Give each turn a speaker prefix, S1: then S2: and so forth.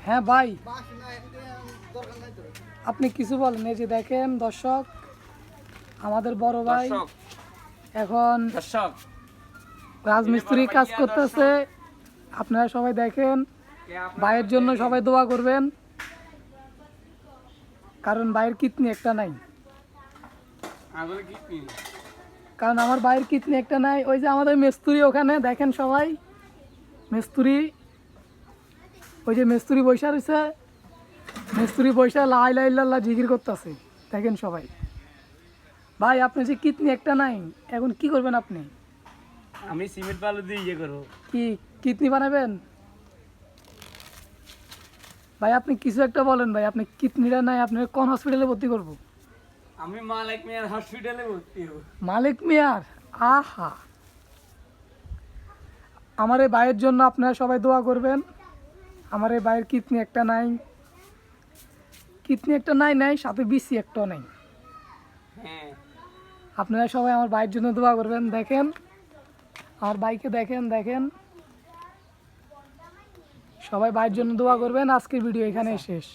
S1: হ্যাঁ ভাই, আপনি কিছু বলেন। এই যে দেখেন দর্শক, আমাদের বড় ভাই
S2: দর্শক
S1: এখন
S2: দর্শক
S1: রাজমিস্ত্রি কাজ করতেছে। আপনারা সবাই দেখেন, ভাইয়ের জন্য সবাই দোয়া করবেন, কারণ ভাইয়ের কিডনি একটা নাই। কারণ আমার ভাইয়ের কিডনি একটা নাই। ওই যে আমাদের মিস্ত্রি ওখানে দেখেন সবাই, মিস্ত্রি, ওই যে মিস্ত্রি বৈশা রয়েছে, মিস্ত্রি বৈশা লা ইলাহা ইল্লাল্লাহ জিকির করতেছে, দেখেন সবাই। ভাই আপনি যে কিডনি একটা নাই, এখন কি করবেন আপনি?
S2: আমি সিমেন্ট বালু দিয়ে ইয়ে করবো।
S1: কি কিডনি বানাবেন? ভাই আপনি কিছু একটা বলেন ভাই, আপনি কিডনিটা নাই, আপনার কোন হসপিটালে ভর্তি করবো?
S2: আমি মালিক মিয়ার হসপিটালে ভর্তি হবো।
S1: মালিক মিয়ার? আহা, আমার এই ভাইয়ের জন্য আপনারা সবাই দোয়া করবেন। আমার এই ভাইয়ের কিডনি একটা নাই, কিডনি একটা নাই, নাই সাথে বিসি একটাও নাই।
S2: হ্যাঁ,
S1: আপনারা সবাই আমার ভাইয়ের জন্য দোয়া করবেন। দেখেন আমার ভাইকে, দেখেন দেখেন, সবাই ভাইয়ের জন্য দোয়া করবেন। আজকের ভিডিও এখানেই শেষ।